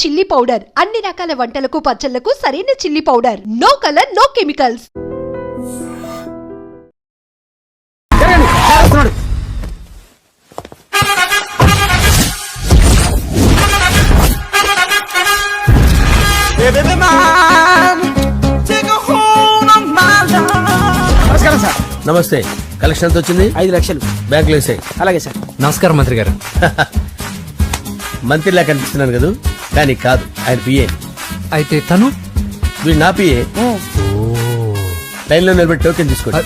Chilli powder అన్ని రకాల వంటలకు పచ్చళ్లకు సరైన chilli powder. No colour no chemicals. నమస్కారం సార్. నమస్తే. కలెక్షన్ ఎంత వచ్చింది? 5 లక్షలు బ్యాంకులో వేసాయి. అలాగే సార్. నమస్కారం మంత్రి గారు. మంత్రిలా కనిపిస్తున్నాను కదా, కానీ కాదు, ఆయన పిఏ. అయితే తను వీడు నా పిఏ. లైన్ లో నిలబెట్టి టోకెన్ తీసుకోండి.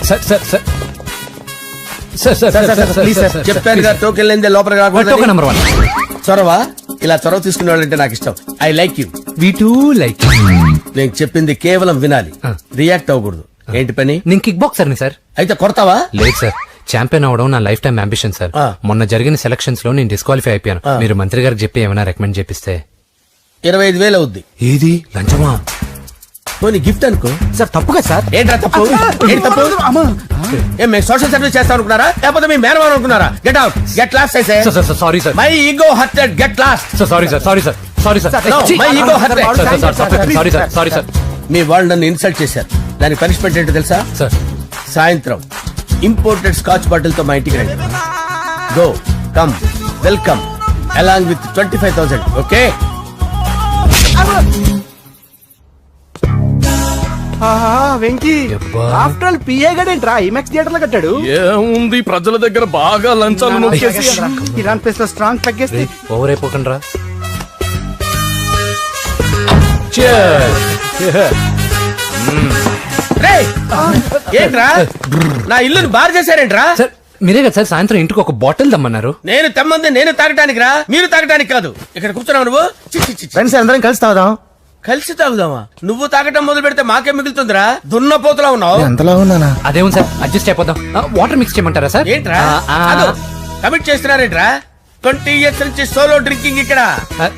చెప్పాను కదా, టోకెన్ లేదే లోపల టోకెన్ నెంబర్ 1. చొరవ. ఇలా చొరవ తీసుకునే వాళ్ళంటే నాకు ఇష్టం. I like you. We two like. నేను చెప్పింది కేవలం వినాలి, రియాక్ట్ అవ్వకూడదు. ఏంటి పని? నేను కిక్ బాక్సర్ ని సార్. అయితే కొడతావా? లేదు సార్, ఛాంపియన్ అవడం నా లైఫ్ టైం అంబిషన్ సార్. మొన్న జరిగిన సెలక్షన్స్ లో నేను డిస్క్వాలిఫై అయిపోయాను. మీరు మంత్రి గారికి చెప్పి ఏమైనా రికమెండ్ చేపిస్తే. 25,000 అవుద్ది. ఏది లంచమా? పోనీ గిఫ్ట్ అనుకో. సార్ తప్పుగా సార్. ఏంట్రా తప్పు? ఏంటి తప్పు? ఏం మేము సోషల్ సర్వీస్ చేస్తాం అనుకున్నారా, లేకపోతే మీ మేనమాన్ అనుకున్నారా? Get out, get lost. Sorry sir, my ego hurted, get lost. Sorry sir, sorry sir, sorry sir, my ego hurted. Sorry sir, sorry sir. మీ వాళ్ళు నన్ను ఇన్సల్ట్ చేశారు. దానికి పనిష్మెంట్ ఏంటో తెలుసా? సార్, సాయంత్రం ఇంపోర్టెడ్ స్కాచ్ బాటిల్ తో మా ఇంటికి రండి. Go come welcome along with 25,000. Okay? Venky after all PA గడేంట్రా ఇమెక్స్ థియేటర్ లో కట్టాడు. ఏముంది, ప్రజల దగ్గర బాగా లంచాలు నొక్కేసి ఇరాన్ ప్లేస్ లో స్ట్రాంగ్ తగ్గేస్తే ఓవర్ అయిపోకండి రా. ఏంట్రా నా ఇల్లుని బార్ చేశారేంట్రా? సార్ మీరే కదా సార్ సాయంత్రం ఇంటికి ఒక బాటిల్ దమ్మన్నారు. నేను తెమ్మంది నేను తాగటానికి రా, మీరు తాగటానికి కాదు. ఇక్కడ కూర్చున్నావు నువ్వు. ఫ్రెండ్స్ అందరం కలిసి తాగుదాం. కలిసి తాగుదామా? నువ్వు తాగటం మొదలు పెడితే మాకే మిగులుతుందిరా. దున్నపోతులా ఉన్నావు. ఎంతలా ఉన్నానా? అదేమో సార్, అడ్జస్ట్ అయిపోదాం. వాటర్ మిక్స్ చేయమంటారా సార్? ఏంట్రా కమిట్ చేస్తున్నారేంట్రా? 20 years నుంచి సోలో డ్రింకింగ్ ఇక్కడ.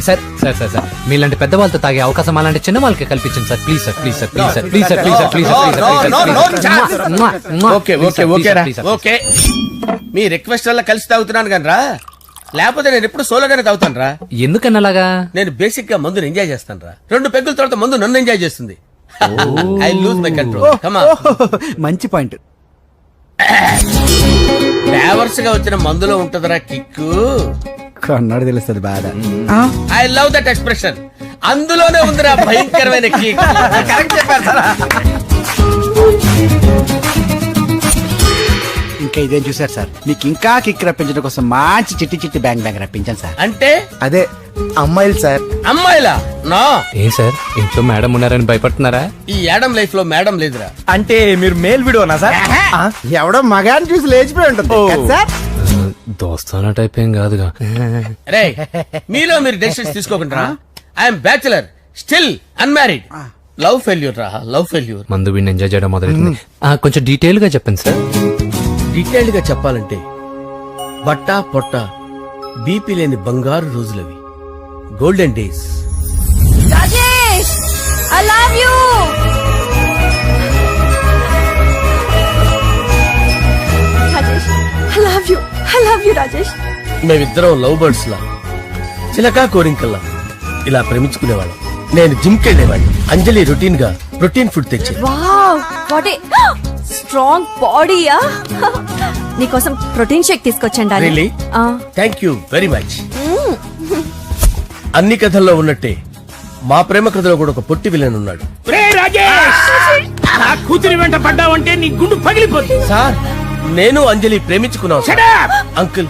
సార్ సార్ సార్ సార్ మీలాంటి పెద్ద వాళ్ళతో తాగే అవకాశం అలాంటి చిన్న వాళ్ళకి కల్పించండి sir. Please sir, please sir, please sir, please sir, please sir, please sir. Okay okay okay రా, ఓకే. మీ రిక్వెస్ట్ వల్ల కలిసి తాగుతున్నాను కానీ రా, లేకపోతే నేను ఎప్పుడు సోలోగానే తాగుతాను రా. ఎందుకన్నా అలాగా? నేను బేసిక్ గా మందుని ఎంజాయ్ చేస్తాను రా. 2 పెగ్గుల తర్వాత మందు నన్ను ఎంజాయ్ చేస్తుంది. I lose my control. Come on. మంచి పాయింట్. ఫ్లేవర్స్ గా వచ్చిన మందులో ఉంటదరా కిక్కు. కన్నాడు తెలుస్తుంది బాధ. I love that expression. అందులోనే ఉందిరా భయంకరమైన కిక్. కరెక్ట్ చెప్పారు సార్. ఇంకా ఇదేం చూసారు సార్, మీకు ఇంకా కిక్ రప్పించడం కోసం మంచి చిట్టి చిట్టి బ్యాంగ్ బ్యాంగ్ రప్పించాను సార్. అంటే అదే అమ్మాయిలు సార్. అమ్మాయిలా? నా ఏం సార్ ఇంట్లో మేడం ఉన్నారని భయపడుతున్నారా? ఈ యాడమ్ లైఫ్ లో మేడం లేదురా. అంటే మీరు మేల్ వీడియోనా సార్? ఎవడో మగాన్ని చూసి లేచిపోయి ఉంటుంది కదా సార్. దోస్తానా టైప్ ఏం కాదుగా. రే మీలో మీరు డెసిషన్స్ తీసుకోకుండా. I'm bachelor, still unmarried. Love failure రా, లవ్ ఫెయిల్యూర్. మందు వీడిని ఎంజాయ్ చేయడం మొదలైంది. కొంచెం డీటెయిల్ గా చెప్పండి సార్. డీటెయిల్డ్ గా చెప్పాలంటే బట్టా పొట్ట బీపీ లేని బంగారు రోజులవి, golden days. Rajesh I love you. Rajesh I love you, I love you Rajesh. మేమిద్దరం లవ్ బర్డ్స్ లా, చిలకా కోరింకల్లా ఇలా ప్రేమించుకునేవాళ్ళం. నేను జిమ్ కెళ్ళేవాడిని, అంజలి రొటీన్ గా ప్రోటీన్ ఫుడ్ తెచ్చేది. వావ్ వాట్ ఏ స్ట్రాంగ్ బాడీయా. నీకోసం ప్రోటీన్ షేక్ తీసుకొచ్చండి. Really? Thank you very much. అన్ని కథల్లో ఉన్నట్టే మా ప్రేమ కథలో కూడా ఒక పొట్టి విలన్ ఉన్నాడు. కూతురి వెంట పడ్డావంటే నీ గుండు పగిలిపోతుంది. సార్ నేను అంజలి ప్రేమించుకున్నాను. అంకుల్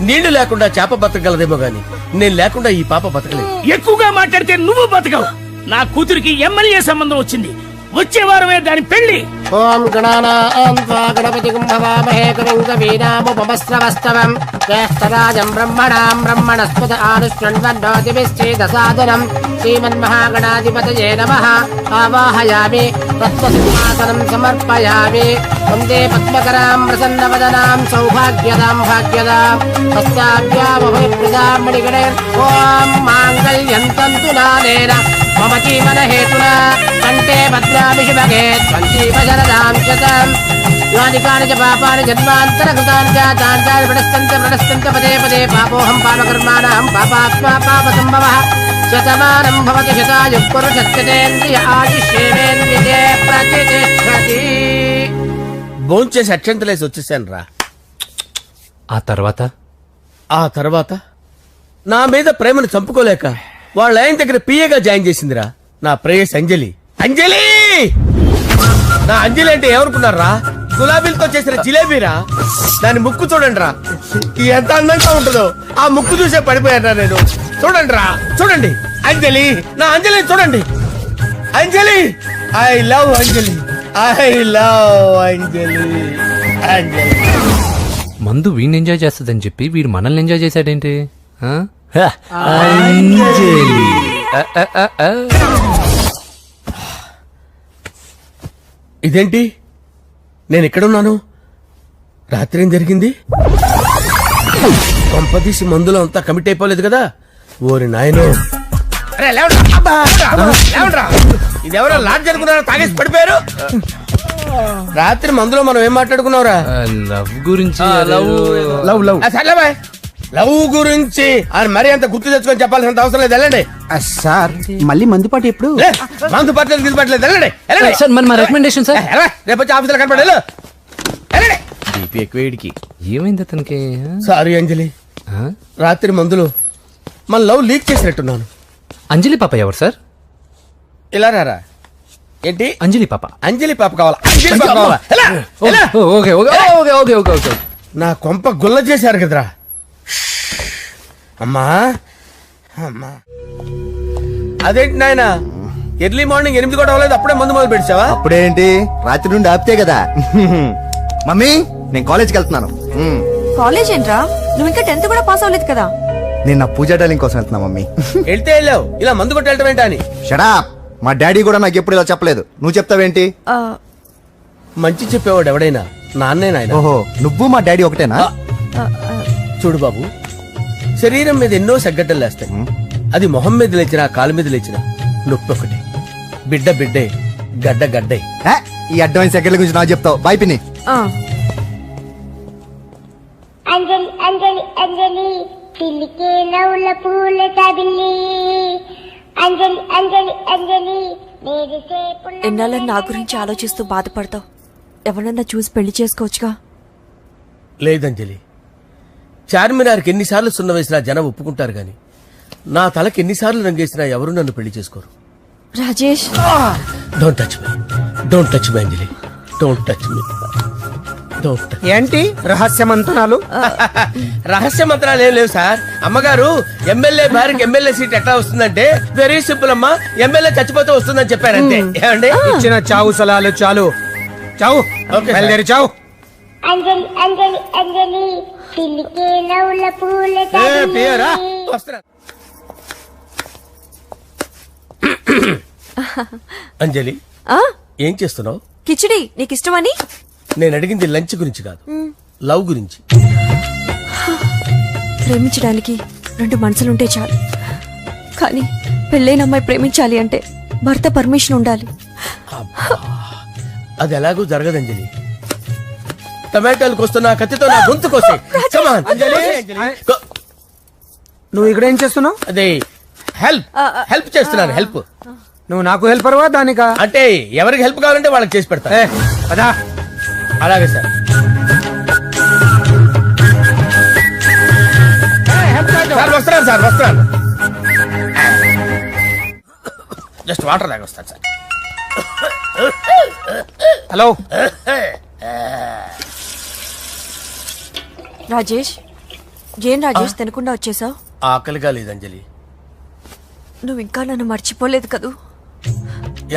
నీళ్లు లేకుండా చేప బతకగలదేమో గాని నేను లేకుండా ఈ పాప బతకలేదు. ఎక్కువగా మాట్లాడితే నువ్వు బతకవు. నా కూతురికి ఎమ్మెల్యే సంబంధం వచ్చింది, వచ్చే వారమే దాని పెళ్లి. ఓం గణపతి కుంభవామహే కవిం కవీనాముపమస్రవస్తవం జ్యేష్ఠరాజం బ్రహ్మణాం బ్రహ్మణస్పత ఆనుష్ణ్వన్నోతిభిశ్చేదసాదనం శ్రీమన్మహాగణాధిపతయే నమః. ఆవాహయామి తత్వసింహాసనం సమర్పయామి. వందే పద్మకరాం ప్రసన్నవదనాం సౌభాగ్యదాం భాగ్యదాం హస్తాభ్యామభయప్రదాం మణిగణే. ఓం మాంగళ్యం తంతు నానేన మమ జీవన హేతునా కంటే భద్రామి శుభగే త్వంజీవ శరదాం శతం. యాని కాని చ పాపాని జన్మాంతరకృతాని చ తాని ప్రణశ్యంత పదే పదే పాపోహం పాపకర్మాణం పాపాత్మా పాపసంభవః శతమానం భవతి శతాయుః పురుషస్యేంద్రియ ఆయుష్యేంద్రియే ప్రతిష్టతి. భోంచేసి అక్షంతలేసి వచ్చేసాను రా. ఆ తర్వాత నా మీద ప్రేమను చంపుకోలేక వాళ్ళ ఆయన దగ్గర పిఏగా జాయిన్ చేసిందిరా నా ప్రేయస్ అంజలి. అంజలి నా అంజలి అంటే ఏమనుకున్నారా? గులాబీలతో చేసిన జిలేబీరా. దాని ముక్కు చూడండి రా, ఎంత అందంగా ఉంటుందో. ఆ ముక్కు చూసే పడిపోయారా నేను. చూడండి రా, చూడండి అంజలి, నా అంజలి చూడండి. Anjali, I love Anjali, I love Anjali. Anjali మందు వీడిని ఎంజాయ్ చేస్తుందని చెప్పి వీడు మనల్ని ఎంజాయ్ చేశాడేంటి? ఆ? ఇదేంటి నేను ఎక్కడున్నాను? రాత్రి ఏం జరిగింది? కొంపదీసి మందులో అంతా కమిట్ అయిపోలేదు కదా? ఓరి నాయనో, ఇదెవరో లాడ్జ్ అనుకున్నారో తాగేసి పడిపోయారు. రాత్రి మందులో మనం ఏం మాట్లాడుకున్నావురా? లవ్ గురించి సర్లే బాయ్, లవ్ గురించి అని మరీ అంత గుర్తు తెచ్చుకొని చెప్పాల్సినంత అవసరం లేదు. వెళ్ళండి. సార్ మళ్ళీ మందుపాటి ఎప్పుడు? మందు పట్టలేదు గిల్లు పట్టలేదు. వెళ్ళండి, వెళ్ళండి. సార్ మన రికమెండేషన్ సార్. రేపు వచ్చి ఆఫీసులో కనపడి వెళ్ళు. వెళ్ళండి. బీపీ ఎక్కువ వీడికి. ఏమైంది అతనికి? సారీ అంజలి, ఆ? రాత్రి మందులో మన లవ్ లీక్ చేసినట్టున్నాను. అంజలి పాప ఎవరు సార్? ఇలా రారా. ఏంటి? అంజలి పాప. అంజలి పాప కావాలా? అంజలి పాప కావాలా? ఎలా? ఎలా? Okay okay okay okay okay okay. నా కొంప గుల్ల చేశారు కదరా. అమ్మా అమ్మా, అదేంటి నాయన ఎర్లీ మార్నింగ్ 8 కూడా అవ్వలేదు, అప్పుడే మందు మొదలు పెడిచావా? అప్పుడేంటి, రాత్రి నుండి ఆపితే కదా. మమ్మీ నేను కాలేజ్కి వెళ్తున్నాను. కాలేజ్ ఏంట్రా, నువ్వు ఇంకా 10th కూడా పాస్ అవ్వలేదు కదా. నేను నా పూజా డాలింగ్ కోసం వెళ్తున్నా మమ్మీ. వెళ్తే వెళ్ళావు, ఇలా మందు కొట్టి వెళ్ళటం ఏంటా అని. షడా, మా డాడీ కూడా నాకు ఎప్పుడు ఇలా చెప్పలేదు. నువ్వు చెప్తావేంటి? ఆ, మంచి చెప్పేవాడు ఎవడైనా నాన్నే నాయన. ఓహో, నువ్వు మా డాడీ ఒకటేనా? చూడు బాబు, శరీరం మీద ఎన్నో సగ్గడ్డలు లేస్తాయి. అది మొహం మీద లేచినా కాలు మీద లేచినా నొప్పి ఒకటే. బిడ్డ బిడ్డే, గడ్డ గడ్డే. ఏ, ఈ అడ్వాన్స్ సెకండ్ల గురించి నాకు చెప్తావు. బాయ్ పిన్ని. ఆ. అంజలి అంజలి అంజలి పిల్లికే నవ్వుల పూల తబిల్లి అంజలి అంజలి అంజలి ఎన్నాళ్ళ నా గురించి ఆలోచిస్తూ బాధపడతావు. ఎవరన్నా చూసి పెళ్లి చేసుకోవచ్చుగా. లేదంజలి, చార్మినార్కి ఎన్నిసార్లు సున్న వేసినా జనం ఒప్పుకుంటారు గాని నా తలకి ఎన్నిసార్లు రంగేసినా ఎవరు నన్ను పెళ్లి చేసుకోరు. Rajesh, don't touch me, don't touch me Anjali, don't touch me, don't touch. ఏంటి రహస్య మంతనాలు? రహస్య మంత్రాలు ఏం లేవు సార్. అమ్మగారు ఎమ్మెల్యే భార్యకి ఎమ్మెల్యే సీట్ ఎట్లా వస్తుందంటే వెరీ సింపుల్ అమ్మా, ఎమ్మెల్యే చచ్చిపోతే వస్తుందని చెప్పారంతే. ఏమండి? ఇచ్చిన చావు సలాలు చాలు. చావు, బయలుదేరి చావు. అంజలి అంజలి అంజలి పిల్లికే నవ్వుల పూల తబిల్లి వస్తున్నా. అంజలి, ఆ ఏం చేస్తున్నావు? కిచిడి నీకు ఇష్టమని. నేను అడిగింది లంచ్ గురించి కాదు, లవ్ గురించి. ప్రేమించడానికి 2 మనసులుంటే చాలు, కానీ పెళ్ళైన అమ్మాయి ప్రేమించాలి అంటే భర్త పర్మిషన్ ఉండాలి. అది ఎలాగూ జరగదంజలి. టమాటాలు కోస్తున్నా కత్తితో నా గొంతు కోసే. నువ్వు ఇక్కడ ఏం చేస్తున్నావు? అదే హెల్ప్ చేస్తున్నాను. హెల్ప్. నువ్వు నాకు హెల్పర్వా దానికా? అంటే ఎవరికి హెల్ప్ కావాలంటే వాళ్ళకి చేసి పెడతా. పదా. అలాగే సార్. వస్తున్నాను సార్, వస్తున్నాను. జస్ట్ వాటర్ దాకా వస్తాను సార్. హలో రాజేష్, ఏం రాజేష్ తినకుండా వచ్చేసావు? ఆకలిగా లేదు అంజలి. నువ్వు ఇంకా నన్ను మర్చిపోలేదు కదూ.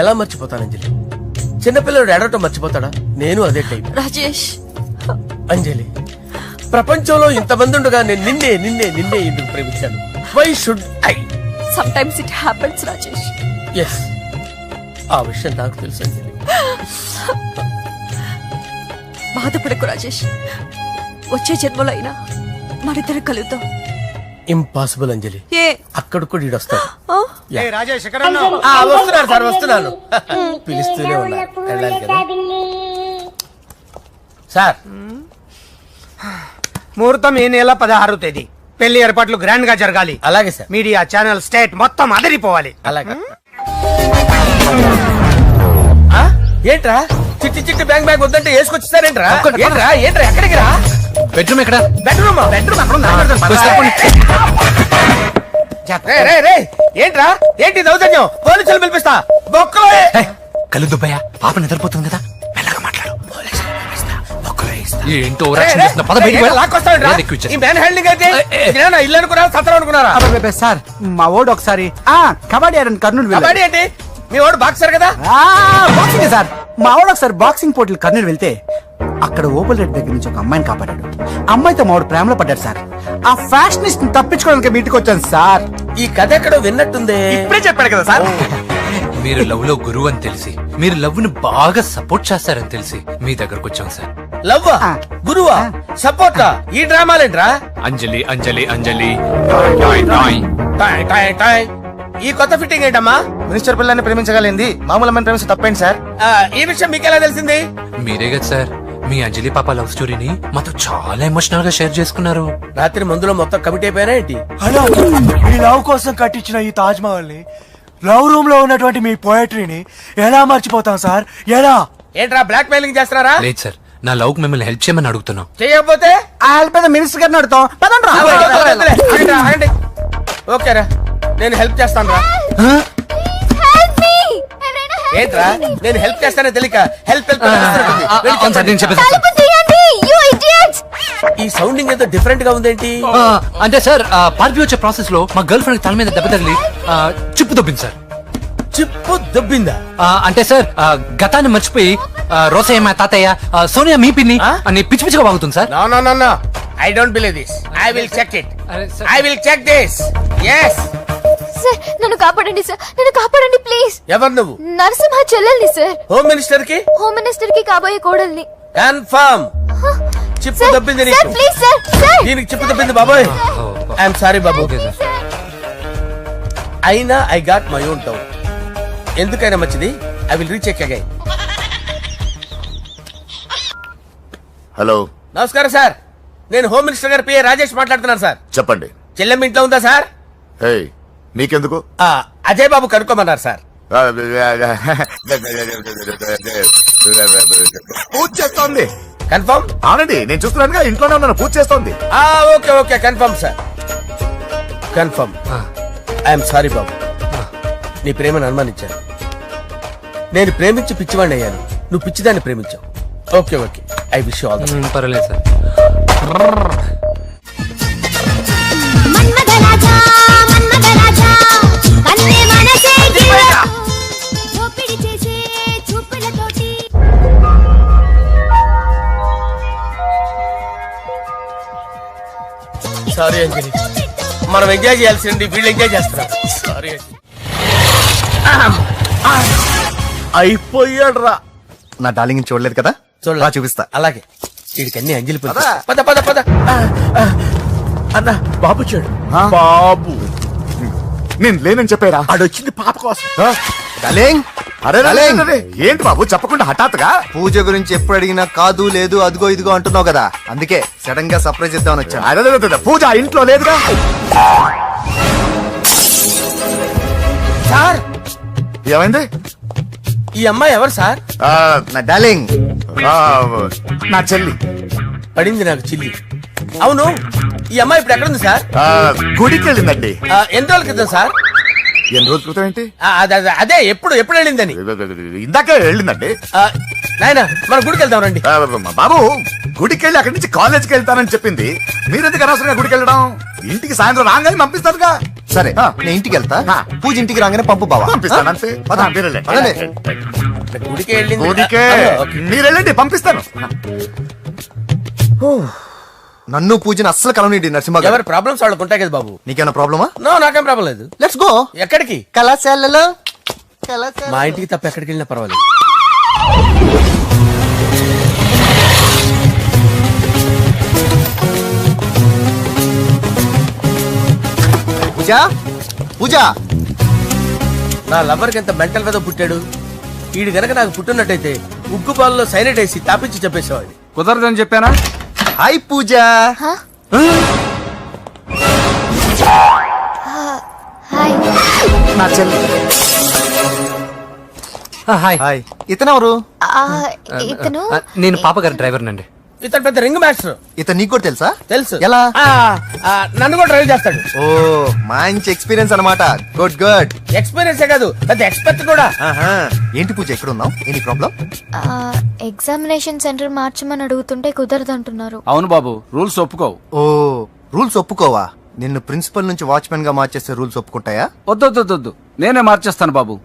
ఎలా మర్చిపోతాను అంజలి? చిన్నపిల్లడు ఏడవటం మర్చిపోతాడా? నేను అదే టైప్. రాజేష్, అంజలి, ప్రపంచంలో ఇంతమంది ఉండగా నేను నిన్నే నిన్నే నిన్నే ఎందుకు ప్రేమించాను? Why should I? Sometimes it happens Rajesh. Yes, ఆ విషయం నాకు తెలుసు అంజలి. బాధపడకు రాజేష్, వచ్చే జన్మలో అయినా మనిద్దరం కలుద్దాం. ఇంపాసిబుల్ అంజలి. ఏ అక్కడ కూడా ఈడు వస్తాడు. ఆ? రాజేష్ ఎక్కడ? వస్తున్నాను సార్, వస్తున్నాను. పిలుస్తూనే ఉన్నా, వెళ్ళాలి కదా. సార్ ముహూర్తం ఈ నెల 16వ తేదీ. పెళ్లి ఏర్పాట్లు గ్రాండ్ గా జరగాలి. అలాగే సార్. మీడియా ఛానల్ స్టేట్ మొత్తం అదిరిపోవాలి. అలాగే. ఆ? ఏంట్రా చిట్టి చిట్టి బ్యాంక్ బ్యాగ్ వద్దంటే వేసుకొచ్చేసారేంట్రా? ఏంట్రా ఏంట్రా ఎక్కడికి రా? బెడ్రూమ్ ఎక్కడ? బెడ్రూమ్ అక్కడ ఉందా? ఏంట్రా ఏంటి దౌర్జన్యం? పోలీసులు పిలిపిస్తా. బొక్కలో కళ్ళు దుబ్బయ్యా, పాప నిద్రపోతుంది కదా, మెల్లగా మాట్లాడు. ఏంటో ఓవరాక్షన్ చేస్తున్నా. పద బయటికి వెళ్ళు. ఏది ఎక్కువ ఇచ్చేస్తా. ఈ మ్యాన్ హ్యాండింగ్ అయితే ఇదేనా ఇల్లు అనుకున్నారా సత్రం అనుకున్నారా? అబ్బబ్బబ్బే, సార్ మా ఓడు ఒకసారి కబడ్డీ ఆడని కర్నూలు వెళ్ళాడు. కబడ్డీ ఏంటి? మీ వాడు బాక్సర్ కదా? Boxing sir. మా వాడు ఒకసారి బాక్సింగ్ పోటీలు కర్నూలు వెళ్తే అక్కడ ఓపెల్ రెడ్ దగ్గర నుంచి ఒక అమ్మాయిని కాపాడాడు. అమ్మాయితో మా వాడు ప్రేమలో పడ్డాడు సార్. ఆ ఫ్యాషనిస్ట్ తప్పించుకోవడానికి మీ ఇంటికి వచ్చాను సార్. ఈ కథ ఎక్కడో విన్నట్టుంది. ఇప్పుడే చెప్పాడు కదా సార్. మీరు లవ్ లో గురువు అని తెలిసి, మీరు లవ్ ను బాగా సపోర్ట్ చేస్తారని తెలిసి మీ దగ్గరకు వచ్చాం సార్. లవ్వా గురువా సపోర్టా? ఈ డ్రామాలేంట్రా? Anjali Anjali Anjali. Toy toy toy. ఈ కొత్త ఫిట్టింగ్ ఏంటమ్మా? మినిస్టర్ పిల్లని ప్రేమించగలింది మామూలు అమ్మని ప్రేమించి తప్పేంటి సార్? ఈ విషయం మీకెలా తెలిసింది? మీరే కదా సార్ మీ అంజలి పాప లవ్ స్టోరీని మాతో చాలా ఎమోషనల్ గా షేర్ చేసుకున్నారు. రాత్రి మందులో మొత్తం కమిటీ అయిపోయినా ఏంటి? హలో, మీ లవ్ కోసం కట్టించిన ఈ తాజ్ మహల్ ని, లవ్ రూమ్ లో ఉన్నటువంటి మీ పోయట్రీని ఎలా మర్చిపోతాం సార్? ఎలా? ఏంట్రా బ్లాక్ మెయిలింగ్ చేస్తున్నారా? లేదు సార్, నా లవ్ కు మిమ్మల్ని హెల్ప్ చేయమని అడుగుతున్నాం. చేయకపోతే ఆ హెల్ప్ అయితే మినిస్టర్ గారిని అడుగుతాం. పదండి రా. ఆగండి. ఓకేరా, నేను హెల్ప్ చేస్తాను రా. ఏంట్రా నేను హెల్ప్ చేస్తానే తెలియక హెల్ప్ అవును సార్, నేను చెప్పేది. ఈ సౌండింగ్ ఏదో డిఫరెంట్ గా ఉందేంటి? అంటే సార్ పార్టీ వచ్చే ప్రాసెస్ లో మా గర్ల్ ఫ్రెండ్ తల మీద దెబ్బ తగిలి చిప్పు దొబ్బింది సార్. చిప్పు దొబ్బిందా? అంటే సార్ గతాన్ని మర్చిపోయి రోసయ్య మా తాతయ్య, సోనియా మీ పిన్ని అని పిచ్చి పిచ్చిగా వాగుతుంది sir. No no no no, I don't believe this. I will check it. I will check this. yes. Sir నన్ను కాపాడండి సార్, నన్ను కాపాడండి ప్లీజ్. ఎవరు నువ్వు? నరసింహ చెల్లెల్ని సార్. హోమ్ మినిస్టర్ కి? హోమ్ మినిస్టర్ కి కాబోయే కోడల్ని. కన్ఫర్మ్. చిప్పు దొబ్బింది నీకు. Sir please sir. సార్ దీనికి చిప్పు దొబ్బింది బాబోయ్. ఐఎమ్ సారీ బాబు. అయినా I got my own doubt. ఎందుకైనా మంచిది, I will recheck again. Hello, నమస్కారం సార్. నేను హోమ్ మినిస్టర్ గారి పిఏ రాజేష్ మాట్లాడుతున్నాను సార్. చెప్పండి. చెల్లెమ్మ ఇంట్లో ఉందా సార్? హే, నీకెందుకు? అజయ్ బాబు కనుక్కోమన్నారు సార్. పూజ చేస్తోంది. కన్ఫర్మ్? అవునండి, నేను చూస్తున్నానుగా, ఇంట్లోనే ఉన్నాను, పూజ చేస్తోంది. Okay okay, confirm sir. Confirm. I'm sorry బాబు, నీ ప్రేమను అనుమానించాను. నేను ప్రేమించి పిచ్చివాడిని అయ్యాను, నువ్వు పిచ్చిదాన్ని ప్రేమించావు. Okay okay, I wish you all the best. పర్వాలేదు సార్. సారీ అంజలి, మనం ఎంజాయ్ చేయాల్సింది వీళ్ళు ఎంజాయ్ చేస్తున్నారు. సారీ అంజలి. అయిపోయాడు రా. నా డార్లింగ్ చూడలేదు కదా, చూడలే. చూపిస్తా. అలాగే, వీడికి అన్ని అంజలి పద పద పద పద. అన్న బాబు చూడు. బాబు నేను లేనని చెప్పారా? ఆడొచ్చింది పాప కోసం. డార్లింగ్, అరే డార్లింగ్, ఏంటి బాబు చెప్పకుండా హఠాత్తుగా? పూజ గురించి ఎప్పుడు అడిగినా కాదు లేదు అదిగో ఇదిగో అంటున్నావు కదా, అందుకే సడన్ గా సర్ప్రైజ్ ఇద్దామని వచ్చాను. అరే పూజ ఇంట్లో లేదుగా. సార్ ఏమైంది? ఈ అమ్మాయి ఎవరు సార్? నా డార్లింగ్, నా చెల్లి. పడింది నాకు చిల్లి. అవును, ఈ అమ్మాయి ఇప్పుడు ఎక్కడ ఉంది సార్? గుడికి వెళ్ళిందండి. ఎన్ని రోజుల క్రితం సార్? ఎన్ని రోజుల క్రితం ఏంటి? అదే ఎప్పుడు ఎప్పుడు వెళ్ళిందని. ఇందాకే వెళ్ళిందండి. నాయన మన గుడికి వెళ్దాం రండి. బాబు గుడికి వెళ్ళి అక్కడి నుంచి కాలేజ్కి వెళ్తానని చెప్పింది. మీరెందుకు అనవసరంగా గుడికి వెళ్ళడం? ఇంటికి సాయంత్రం రాగానే పంపిస్తారుగా. సరే నేను ఇంటికి వెళ్తా, పూజ ఇంటికి రాగానే పంపు బావా. పంపిస్తాను అంతే. గుడికి వెళ్ళింది. గుడికే మీరు వెళ్ళండి, పంపిస్తాను. నన్ను పూజను అస్సలు కలవనీయండి నరసింహ గారు. ఎవరి ప్రాబ్లమ్స్ వాళ్ళకు ఉంటాయి కదా బాబు. నీకేమైనా ప్రాబ్లమా? నో, నాకేం ప్రాబ్లం లేదు. Let's go. ఎక్కడికి? కళాశాలలో. మా ఇంటికి తప్ప ఎక్కడికి వెళ్ళినా పర్వాలేదు. పూజ, పూజ. నా లవర్కి ఎంత మెంటల్ వెద పుట్టాడు. వీడు గనక నాకు పుట్టినట్టయితే ఉగ్గు పాలలో సైనట్ వేసి తాపించి చెప్పేసేవాడిని. కుదరదని చెప్పానా? హాయ్ పూజ. నా చెల్లి. హాయ్. హాయ్. ఇతనెవరు? ఇతను నేను పాప గారి డ్రైవర్ నండి. ఇతను పెద్ద రింగ్ మాస్టర్. ఇతను నీకు కూడా తెలుసా? తెలుసు. ఎలా? నన్ను కూడా డ్రైవ్ చేస్తాడు. ఓ మంచి ఎక్స్పీరియన్స్ అన్నమాట. Good good. ఎక్స్పీరియన్స్ కాదు, పెద్ద ఎక్స్పర్ట్ కూడా. ఏంటి పూజ ఎక్కడ ఉన్నావు? Any problem? ఎగ్జామినేషన్ సెంటర్ మార్చమని అడుగుతుంటే కుదరదంటున్నారు. అవును బాబు, రూల్స్ ఒప్పుకోవు. ఓ రూల్స్ ఒప్పుకోవా? నిన్ను ప్రిన్సిపల్ నుంచి వాచ్మెన్ గా మార్చేస్తే రూల్స్ ఒప్పుకుంటాయా? వద్దు, నేనే మార్చేస్తాను బాబు.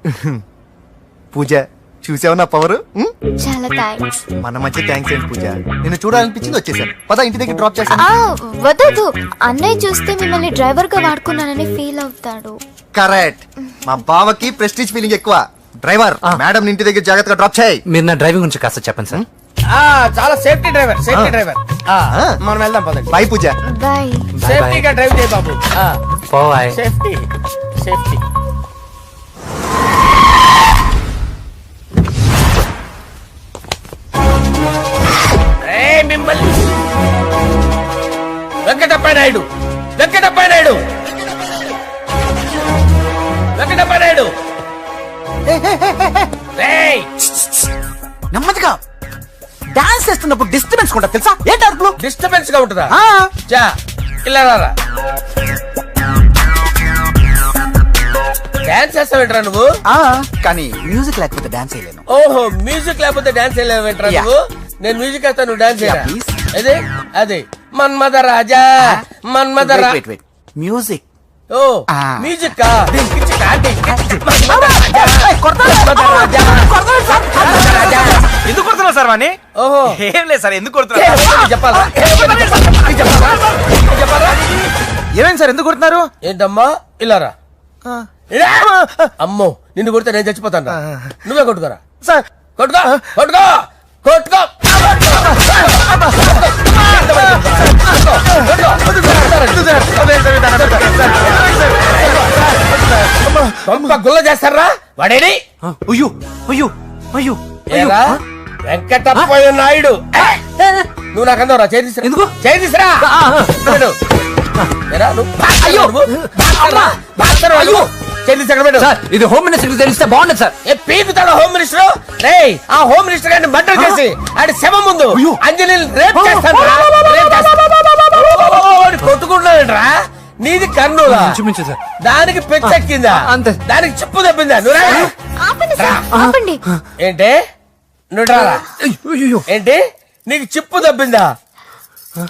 పూజ చూసావు నా పవర్? చాలా థ్యాంక్స్. మన మధ్య థ్యాంక్స్ ఏంటి పూజ, నిన్ను చూడాలనిపించింది వచ్చేసాను. పద ఇంటి దగ్గర డ్రాప్ చేస్తాను. వద్దు, అన్నయ్య చూస్తే మిమ్మల్ని డ్రైవర్ గా వాడుకున్నానని ఫీల్ అవుతాడు. కరెక్ట్. మా బావకి ప్రెస్టీజ్ ఫీలింగ్ ఎక్కువ. డ్రైవర్, మేడం ఇంటి దగ్గర జాగ్రత్తగా డ్రాప్ చేయి. మీరు నా డ్రైవింగ్ గురించి కాస్త చెప్పండి సార్. చాలా సేఫ్టీ డ్రైవర్. మనం వెళ్దాం పదండి. బై పూజ. బాయ్. సేఫ్టీగా డ్రైవ్ చేయి బాబు. బాయ్. Safety safety. మిమ్మల్ని వెంకటప్ప నాయుడు నెమ్మదిగా డాన్స్ చేస్తున్నప్పుడు డిస్టర్బెన్స్ కూడా తెలుసా? ఏంటి అరుపులు? డిస్టర్బెన్స్ గా ఉంటుందా? ఇలా రారా. డాన్స్ చేస్తావేంట్రా నువ్వు? కానీ మ్యూజిక్ లేకపోతే డాన్స్ చేయలేను. ఓహో, మ్యూజిక్ లేకపోతే డాన్స్ చేయలేవేంట్రా నువ్వు? నేను మ్యూజిక్ వేస్తాను, నువ్వు డాన్స్ చేయరా? అదే అదే మన్మద రాజా మ్యూజిక్. ఓ మ్యూజిక్ ఎందుకు కొడుతున్నావు సార్ వాణ్ణి? ఓహో ఏం లేదు సార్, ఎందుకు కొడుతున్నారు చెప్పాలా? ఏమైంది సార్, ఎందుకు కొడుతున్నారు? ఏంటమ్మా ఇలారా. అమ్మో, నిన్ను కొడితే నేను చచ్చిపోతాను. నువ్వే కొట్టుకోరా సార్. కొట్టుకో. గుల్ల చేస్తారా వాడేడి? వెంకటప్ప నాయుడు. నువ్వు నాకు అందవరా? చేతిసిరా. ఇది హోమ్ మినిస్టర్ తెలిస్తే బాగుండదు సార్. పీకుతాడు హోమ్ మినిస్టర్. ఆ హోమ్ మినిస్టర్ గారిని మర్డర్ చేసి ఆడి శవం ముందు అంజలిని రేప్ చేస్తాను. కొట్టుకుంటున్నాడంట్రా. నీది కర్నూలా? దానికి పెచ్చెక్కిందా? దానికి చెప్పు తప్పిందా? ఏంటి నువ్వు రారా? ఏంటి నీకు చిప్పు తప్పిందా?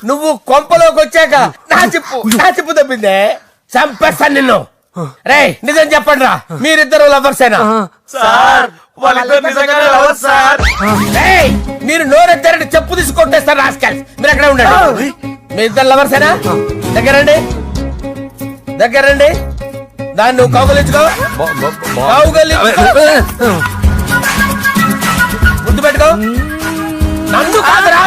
నువ్వు కొంపలోకి వచ్చాక నా చిప్పు తప్పిందే. చంపేస్తాను నిన్ను. రేయ్ నిజం చెప్పండి రా, మీరిద్దరు లవర్సేనా? మీరు నోరెత్తారంటే చెప్పు తీసి కొట్టేస్తారు రాస్కల్. మీరు ఎక్కడ ఉండండి. మీ ఇద్దరు లవర్సేనా? దగ్గరండి. దాన్ని నువ్వు కౌగలించుకో. ముద్దు పెట్టుకో. నన్ను కాదురా.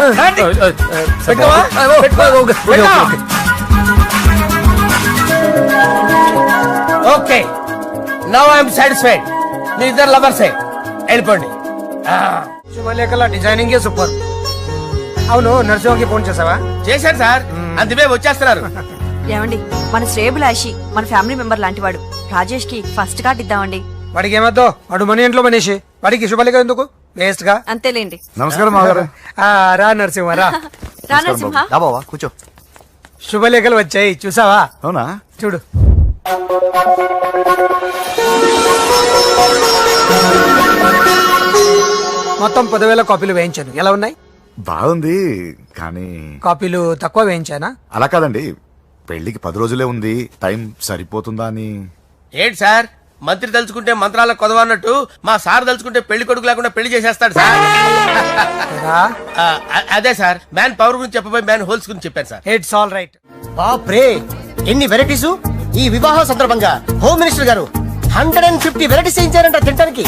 Okay, now I'm satisfied. మీ ఇద్దరు లవర్సే, వెళ్ళిపోండి. శుభలేఖల డిజైనింగ్ సూపర్. అవును, నర్సింహకి ఫోన్ చేసావా? చేశాను సార్, అందుకే వచ్చేస్తున్నారు. ఏమండి, మన శ్రేయబులాషి మన ఫ్యామిలీ మెంబర్ లాంటి వాడు. రాజేష్ కి ఫస్ట్ కార్డ్ ఇద్దామండి. వాడికి ఏమద్దో, వాడు మన ఇంట్లో మనిషి. వాడికి శుభలేఖ ఎందుకు? వేస్ట్ గా. అంతేలేండి. నమస్కారం మాగారు. రా నరసింహ రా. రా నరసింహ. బాబా కూర్చో. శుభలేఖలు వచ్చాయి, చూసావా? అవునా? చూడు. మొత్తం 10,000 కాపీలు వేయించాను. ఎలా ఉన్నాయి? బాగుంది, కానీ కాపీలు తక్కువ వేయించానా? అలా కాదండి, పెళ్లికి 10 రోజులే ఉంది, టైం సరిపోతుందా అని. ఏంటి సార్, మంత్రి తలుచుకుంటే మంత్రాలకు కొదవన్నట్టు మా సార్ తలుచుకుంటే పెళ్లి కొడుకు లేకుండా పెళ్లి చేసేస్తాడు సార్. అదే సార్, మ్యాన్ పవర్ గురించి చెప్పబోయి మ్యాన్ హోల్స్ గురించి చెప్పాను సార్. It's all right. బాప్రే, ఎన్ని వెరైటీస్! ఈ వివాహ సందర్భంగా హోమ్ మినిస్టర్ గారు 150 వెరైటీస్ చేయించారంట తినడానికి.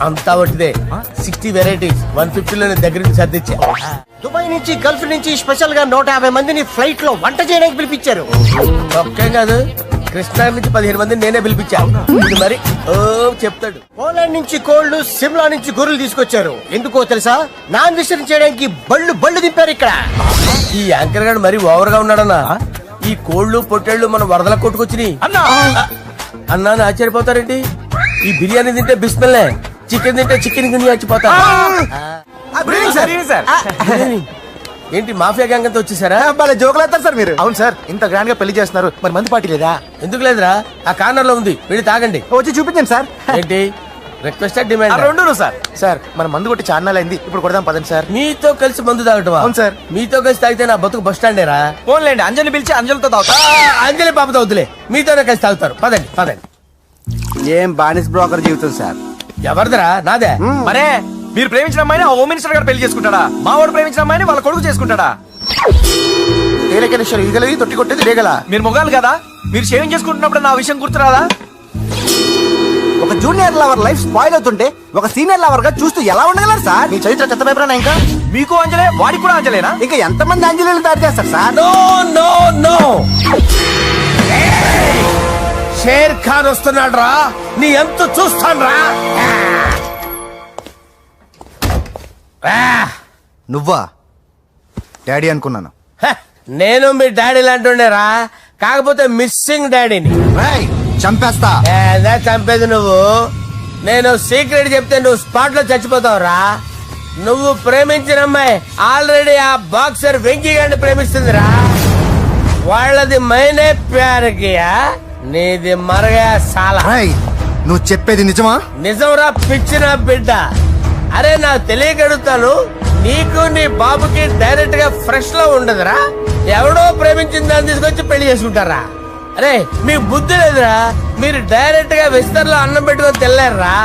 అంతా ఒకటిదే. 60 వెరైటీస్ 150లోనే దగ్గర నుంచి సర్దిచ్చా. దుబాయ్ నుంచి గల్ఫ్ నుంచి స్పెషల్ గా 150 మందిని ఫ్లైట్ లో వంట చేయడానికి పిలిపించారు. ఒక్కేం కాదు, కృష్ణా నుంచి 15 మందిని నేనే పిలిపించా. ఇది మరి ఓ చెప్తాడు. పోలాండ్ నుంచి కోళ్లు, సిమ్లా నుంచి గొర్రెలు తీసుకొచ్చారు. ఎందుకో తెలుసా? నాన్ వెజిటేరియన్ చేయడానికి బళ్ళు దింపారు ఇక్కడ. ఈ యాంకర్ గారు మరి ఓవర్ గా ఉన్నాడన్నా. ఈ కోళ్లు పొట్టేళ్లు మన వరదల కొట్టుకొచ్చినాయి అన్నా ఆశ్చర్యపోతారేంటి? ఈ బిర్యానీ తింటే బిస్మిల్లే, చికెన్ తింటే చికెన్ గిన్నె వచ్చిపోతా. ఏంటి మాఫియా గ్యాంగ్ అంతా వచ్చేసారా? జోకులు వేస్తారు సార్ మీరు. అవును సార్, ఇంత గ్రాండ్ గా పెళ్లి చేస్తున్నారు, మరి మంది పార్టీ లేదా? ఎందుకు లేదురా, ఆ కార్నర్ లో ఉంది, వెళ్ళి తాగండి. వచ్చి చూపించండి సార్. ఏంటి రిక్వెస్ట్ డిమాండ్? రెండు సార్. సార్ మన మందు కొట్టి ఛానల్ అయింది, ఇప్పుడు కొడదాం పదండి సార్. మీతో కలిసి మందు తాగటం? అవును సార్. మీతో కలిసి తాగితే నా బతుకు బస్ స్టాండేరా? ఫోన్లేండి, అంజలి పిలిచి అంజలితో తాగుతా. అంజలి పాప తాగుతులే, మీతోనే కలిసి తాగుతారు. పదండి పదండి. ఏం బానిస్ బ్రోకర్ జీవితం సార్. ఎవరిదిరా? నాదే. మరే మీరు ప్రేమించిన అమ్మాయిని హోమ్ మినిస్టర్ గారు పెళ్లి చేసుకుంటాడా? మా వాడు ప్రేమించిన అమ్మాయిని వాళ్ళ కొడుకు చేసుకుంటాడా? ఈగలవి తొట్టి కొట్టేది లేగల. మీరు మొగాలు కదా, మీరు షేవింగ్ చేసుకుంటున్నప్పుడు నా విషయం గుర్తురాదా? ఒక జూనియర్ లవర్ లైఫ్ స్పాయిల్ అవుతుంటే ఒక సీనియర్ లవర్ గా చూస్తూ ఎలా ఉండగలరు సార్? మీ చరిత్ర చెత్త పేపర్. ఇంకా మీకు అంజలే, వాడికి కూడా అంజలేనా? ఇంకా ఎంతమంది అంజలీలు తయారు చేస్తారు sir? No no no, Sher Khan వస్తున్నాడు రా, నీ ఎంత చూస్తాను రా. నువ్వా? డాడీ అనుకున్నాను. నేను మీ డాడీ లాంటి రా, కాకపోతే మిస్సింగ్ డాడీని. చంపేస్తా. చంపేది నువ్వు. నేను సీక్రెట్ చెప్తే నువ్వు స్పాట్ లో చచ్చిపోతావు రా. నువ్వు ప్రేమించిన అమ్మాయి ఆల్రెడీ ఆ బాక్సర్ వెంకీ గారిని ప్రేమిస్తుందిరా. వాళ్ళది మైనే ప్యార్ కియా, నీది మరగా సాలా. నువ్వు చెప్పేది నిజమా? నిజంరా పిచ్చిన బిడ్డ. అరే నాకు తెలియక అడుగుతాను, నీకు నీ బాబుకి డైరెక్ట్ గా ఫ్రెష్ లో ఉండదురా. ఎవడో ప్రేమించిన దాన్ని తీసుకొచ్చి పెళ్లి చేసుకుంటారా? అరే మీ బుద్ధి లేదురా. మీరు డైరెక్ట్ గా విస్తర్లో అన్నం పెట్టుకొని తెల్లారా,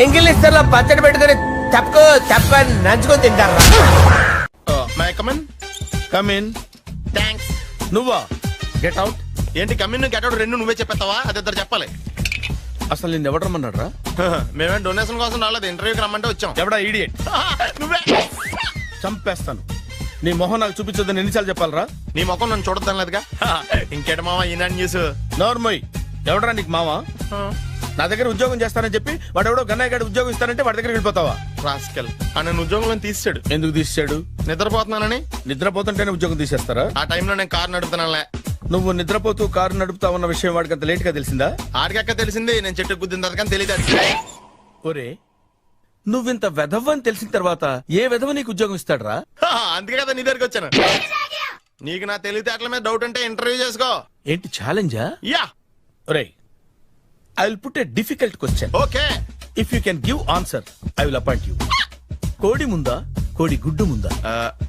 ఎంగిలిస్తర్లో పచ్చడి పెట్టుకొని తప్పని నంచుకొని తింటారా? నువ్వా? Get out. ఏంటి కమిన్ గెట్ అవుట్ రెండు నువ్వే చెప్పేస్తావా? అది ఇద్దరు చెప్పాలి. అసలు నేను ఎవరు రమ్మన్నాడు రా? మేమే డొనేషన్ కోసం రాలేదు, ఇంటర్వ్యూకి రమ్మంటే వచ్చాం. ఎవడా ఈడియట్? నువ్వే. చంపేస్తాను. నీ మొహం నాకు చూపించొద్దని ఎన్నిసార్లు చెప్పాలరా? నీ ముఖం నన్ను చూడద్దాం లేదుగా. ఇంకేట మావా ఈనాడు న్యూస్. నోర్మోయ్, ఎవడరా నీకు మావా? నా దగ్గర ఉద్యోగం చేస్తానని చెప్పి వాడు ఎవడో గన్నయ్య గారి ఉద్యోగం ఇస్తానంటే వాడి దగ్గర వెళ్ళిపోతావా? రాస్కెల్, నన్ను ఉద్యోగంలో తీసాడు. ఎందుకు తీసాడు? నిద్రపోతున్నానని. నిద్రపోతుంటేనే ఉద్యోగం తీసేస్తారా? ఆ టైంలో నేను కారు నడుపుతున్నానులే. నువ్వు నిద్రపోతూ కారు నడుపుతా ఉన్న విషయం వాడికి అంత లేట్ గా తెలిసిందా? ఆడికక్క తెలిసింది, నేను చెట్టు గుద్దిన తర్వాత కానీ తెలియదు. ఒరే, నువ్వింత వెధవ్ అని తెలిసిన తర్వాత ఏ వెధవ నీకు ఉద్యోగం ఇస్తాడరా? అందుకే కదా నీ దగ్గరికి వచ్చాను. నీకు నా తెలివితేటల మీద డౌట్ అంటే ఇంటర్వ్యూ చేసుకో. ఏంటి ఛాలెంజా? యా. ఒరే, I will put a difficult question. Okay. If you can give answer I will appoint you. కోడి ముందా, కోడి గుడ్డు ముందా?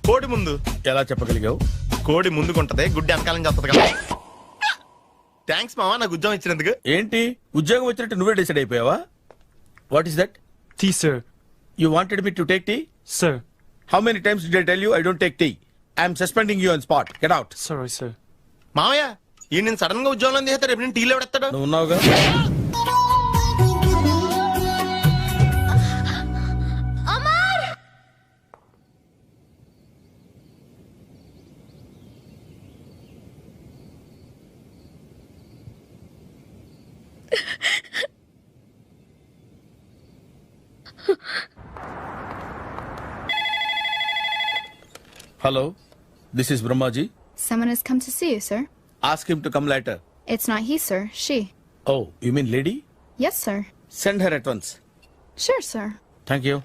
కోడి ముందు. ఎలా చెప్పగలిగావు? కోడి ముందుకుంటది, గుడ్డి వెనకాలం చేస్తుంది కదా. థ్యాంక్స్ మావా నాకు ఉద్యోగం ఇచ్చినందుకు. ఏంటి ఉద్యోగం వచ్చినట్టు నువ్వే డిసైడ్ అయిపోయావా? What is that? Tea sir. You wanted me to take tea? Sir. How many times did I tell you I don't take tea? I am suspending you on spot. Get out. Sorry, sir. మావయ్య ఈ నేను sudden గా ఉద్యోగంలో తీస్తాడు, రేపు నేను టీలో పెడతాడు. నువ్వు ఉన్నావుగా. Hello, this is Brahmaji. Someone has come to see you, sir. Ask him to come later. It's not he, sir. She. Oh, you mean lady? Yes, sir. Send her at once. Sure, sir. Thank you.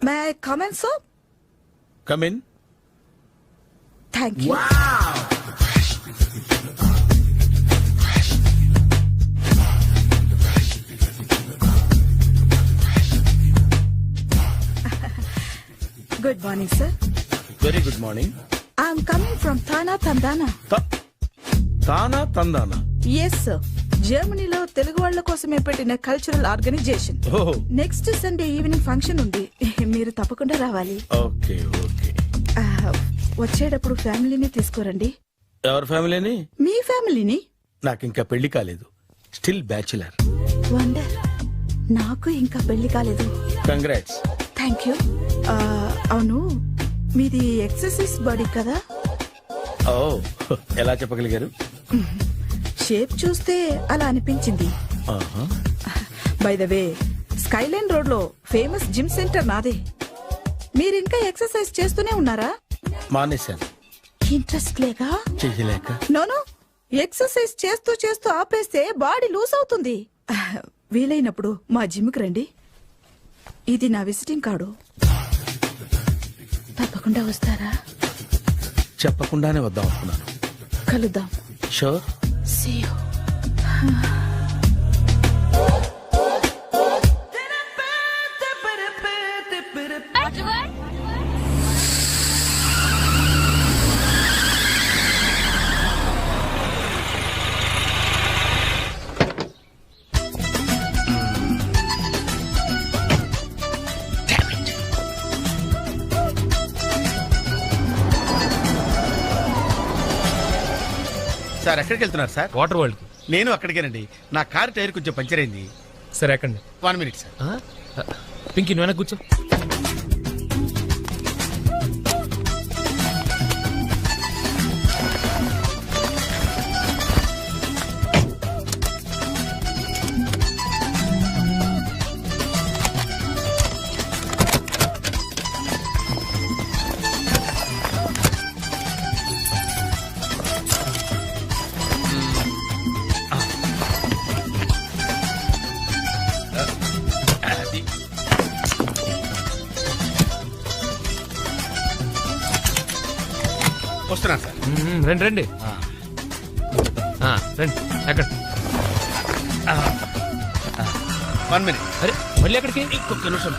May I come in, sir? Come in. Thank you. Wow! Good morning, sir. Very good morning. I'm coming from Thana Tandana. Thana Tandana? Yes, sir. జర్మనీలో తెలుగు వాళ్ళ కోసమే పెట్టిన cultural organisation. Next Sunday evening function ఉంది, మీరు తప్పకుండా రావాలి. Okay okay. వచ్చేటప్పుడు ఫ్యామిలీని తీసుకురండి. ఎవరి ఫ్యామిలీని? మీ ఫ్యామిలీని. నాకు ఇంకా పెళ్లి కాలేదు, స్టిల్ బ్యాచులర్. వండర్, నాకు ఇంకా పెళ్లి కాలేదు. కంగ్రాట్స్. Thank you. అవును, మీది ఎక్సర్సైజ్ బాడీ కదా? ఓ ఎలా చెప్పగలిగారు? షేప్ చూస్తే అలా అనిపించింది. By the way, Skyline road లో ఫేమస్ జిమ్ సెంటర్ నాదే. మీరింకా ఎక్సర్సైజ్ చేస్తూనే ఉన్నారా? మానేశాను. ఇంట్రెస్ట్ లేక? చెయ్యలేక. నోను, ఎక్సర్సైజ్ చేస్తూ చేస్తూ ఆపేస్తే బాడీ లూజ్ అవుతుంది. వీలైనప్పుడు మా జిమ్కి రండి. ఇది నా విజిటింగ్ కార్డు. తప్పకుండా వస్తారా? చెప్పకుండానే వద్దాం అనుకున్నాను. కలుద్దాం. షూర్. See you. సార్ ఎక్కడికి వెళ్తున్నారు సార్? Water world. నేను అక్కడికేనండి. నా కార్ టైర్ కొంచెం పంచర్ అయింది. సరే ఎక్కండి. 1 minute సార్. పింకీ నువ్వు కూర్చో. వస్తున్నాను సార్. రండి రండి రండి. ఎక్కడ? 1 minute. అరే మళ్ళీ ఎక్కడికి? ఇంకొక నిమిషం.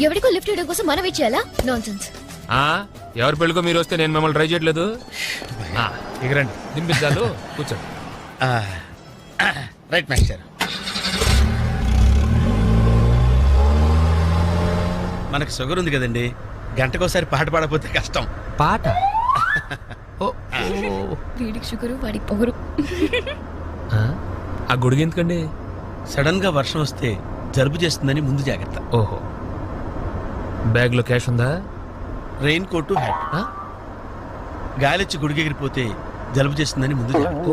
ఎవరికో లిఫ్ట్ ఇవ్వడం కోసం మనం ఇచ్చేయాలా? నాన్సెన్స్. ఎవరి పెళ్ళికో మీరు వస్తే నేను మిమ్మల్ని ట్రై చేయట్లేదు. ఇక రండి, దింపించాలు. కూర్చోండి. Right master. మనకు షుగర్ ఉంది కదండి, గంటకోసారి పాట పాడకపోతే కష్టం. పాట? వీడికి షుగరు, వాడికి పొగరు. ఆ గొడుగు ఎందుకండి? సడన్ గా వర్షం వస్తే జలుబు చేస్తుందని ముందు జాగ్రత్త. ఓహో. బ్యాగ్ లో క్యాష్ ఉందా? Raincoat, hat. గాలిచ్చి గుడికెగిరిపోతే జలుబు చేస్తుందని ముందు జాగ్రత్త.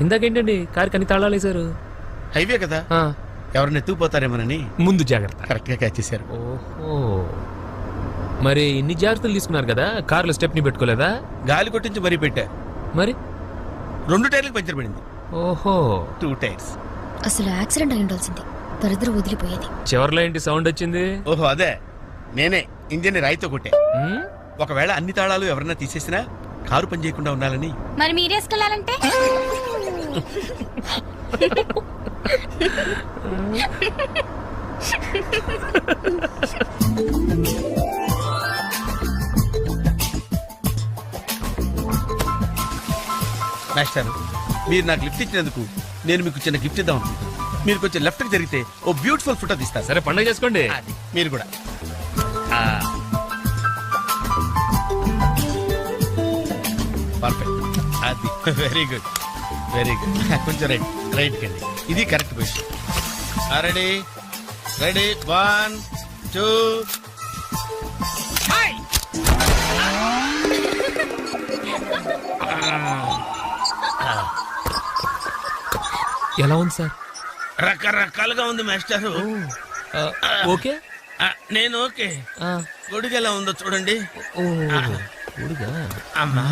ఇందాకేంటండి కారు కని తాళాలు వేశారు? హైవే కదా, ఎవరిని ఎత్తుకుపోతారేమోనని ముందు జాగ్రత్త. కరెక్ట్ గా క్యాచ్ చేశారు. ఓహో. మరి ఇన్ని జాగ్రత్తలు తీసుకున్నారు కదా, కార్లో స్టెప్ని పెట్టుకోలేదా? గాలి కొట్టించి మరీ పెట్టా. మరి 2 టైర్లకు పంచర్ పడింది. ఓహో. 2 టైర్స్. అసలు యాక్సిడెంట్ అయి ఉండాల్సింది. దరిద్రం వదిలిపోయేది. చివర్లో ఏంటి సౌండ్ వచ్చింది? ఓహో అదే, నేనే ఇంజన్ రాయితో కొట్టే. ఒకవేళ అన్ని తాళాలు ఎవరన్నా తీసేసినా కారు పని చేయకుండా ఉండాలని. మరి మీరేసుకెళ్ళాలంటే? మాస్టర్, మీరు నాకు లిఫ్ట్ ఇచ్చినందుకు నేను మీకు చిన్న గిఫ్ట్ ఇద్దాం అనుకుంటున్నాను. మీరు కొంచెం లెఫ్ట్ కి జరిగితే ఓ బ్యూటిఫుల్ ఫోటో తీస్తారు. సరే పండుగ చేసుకోండి. మీరు కూడా. పర్ఫెక్ట్. అది వెరీ గుడ్, వెరీ గుడ్. కొంచెం రైట్ కండి. ఇది కరెక్ట్ పొజిషన్. Ready ready 1 2. ఎలా ఉంది సార్? రకరకాలుగా ఉంది మాస్టర్. ఓకే, నేను ఓకే. గొడుగు ఎలా ఉందో చూడండి. అమ్మా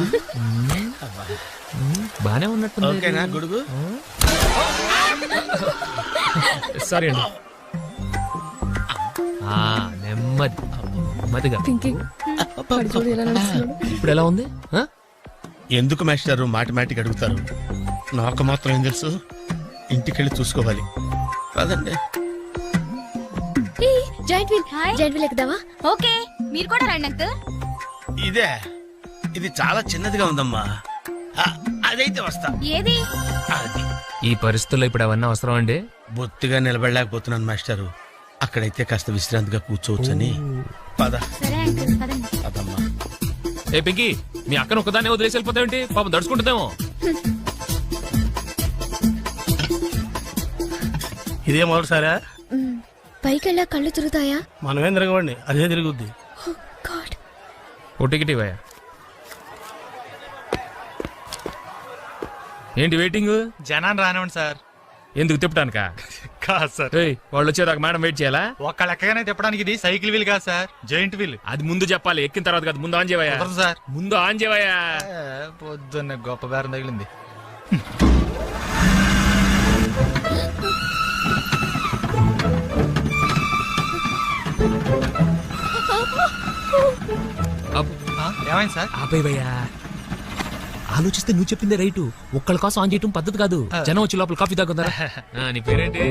బానే ఉన్నట్టు. ఓకేనా గొడుగు? సారీ అండి. నెమ్మది నెమ్మదిగా. ఇప్పుడు ఎలా ఉంది? ఎందుకు మాస్టర్ మాటిమాటికి అడుగుతారు? నాకు మాత్రం ఏం తెలుసు, ఇంటికెళ్ళి చూసుకోవాలి. కాదండి. Joint wheel ఎక్కుదామా? ఓకే, మీరు కూడా రండి అంకుల్. ఇదే, ఇది చాలా చిన్నదిగా ఉందమ్మా. అదైతే వస్తా. ఏది? అది. ఈ పరిస్థితుల్లో ఇప్పుడు అవన్నీ అవసరం అండి? బొత్తిగా నిలబడలేకపోతున్నాను మాస్టారు. అక్కడైతే కాస్త విశ్రాంతిగా కూర్చోవచ్చని. పద. అదమ్మా. ఏ పింకీ, మీ అక్కను ఒకదాన్ని వదిలేసి వెళ్ళిపోతావేంటి? పాపం దడుచుకుంటుందేమో. ఇదే మొదటిసారా? పైకి వెళ్ళా కళ్ళు తిరుగుతాయా? మనమేం తిరగవండి, అదే తిరుగుద్ది. ఓ టికెట్ ఇవ్వయా. ఏంటి వెయిటింగ్? జనాన్ని రానివ్వండి సార్. ఎందుకు తిప్పటానికా? కాదు సార్. వాళ్ళు వచ్చేదాకా మేడం వెయిట్ చేయాలా? ఒక్క లెక్కగానే తిప్పడానికి ఇది సైకిల్ వీల్ కాదు సార్, జైంట్ వీల్. అది ముందు చెప్పాలి, ఎక్కిన తర్వాత కాదు. ముందు ఆన్ చేయవయ్యా సార్. ముందు ఆన్ చేయవయ్యా. పొద్దున్న గొప్ప బేరం తగిలింది. ఏమైంది సార్? ఆపేవయ్యా. ఆలోచిస్తే నువ్వు చెప్పిందే రైటు. ఒక్కళ్ళ కోసం ఆన్ చేయటం పద్ధతి కాదు. జనం వచ్చి లోపల కాఫీ తాగుందా? నీ పేరేంటి?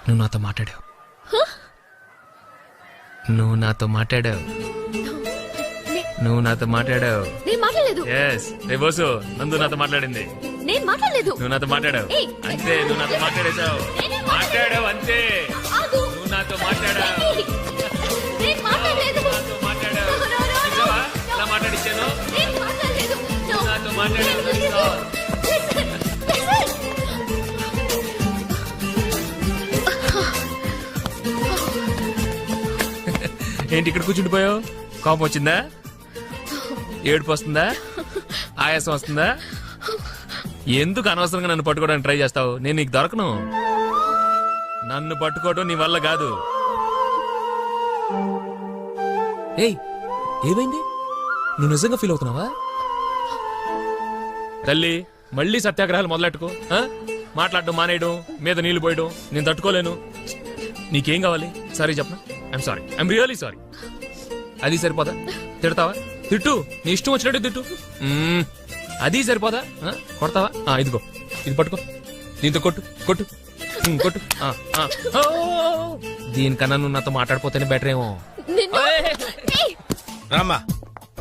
నువ్వు నాతో మాట్లాడావు. నువ్వు నాతో మాట్లాడావు. నువ్వు నాతో మాట్లాడావు. నేను మాట్లాడలేదు. రే బోసు, నందు నాతో మాట్లాడింది. నేను మాట్లాడలేదు. నువ్వు నాతో మాట్లాడావు. అంతే, నువ్వు నాతో మాట్లాడేశావు. మాట్లాడావు అంతే. నువ్వు నాతో మాట్లాడావు. నేను మాట్లాడలేదు. నాతో మాట్లాడావు. నిజమా? ఎలా మాట్లాడిచ్చాను? నువ్వు నాతో మాట్లాడావు. ఏంటి ఇక్కడ కూర్చుండిపోయావు? కోపం వచ్చిందా? ఏడుపు వస్తుందా? ఆయాసం వస్తుందా? ఎందుకు అనవసరంగా నన్ను పట్టుకోవడానికి ట్రై చేస్తావు? నేను నీకు దొరకను. నన్ను పట్టుకోవడం నీ వల్ల కాదు. ఏయ్, ఏమైంది? నువ్వు నిజంగా ఫీల్ అవుతున్నావా? తల్లి, మళ్ళీ సత్యాగ్రహాలు మొదలెట్టుకో. మాట్లాడడం మానేయడం, మీద నీళ్లు పోయడం నేను తట్టుకోలేను. నీకేం కావాలి? సారీ చెప్పనా? I'm sorry, I'm really sorry. అది సరిపోదా? తిడతావా? తిట్టు, నీ ఇష్టం వచ్చినట్టు తిట్టు. అది సరిపోదా? కొడతావా? ఇదిగో, ఇది పట్టుకో, దీంతో కొట్టు కొట్టు కొట్టు. దీనికన్నా నువ్వు నాతో మాట్లాడిపోతేనే బెటర్ ఏమో. రామ్మా,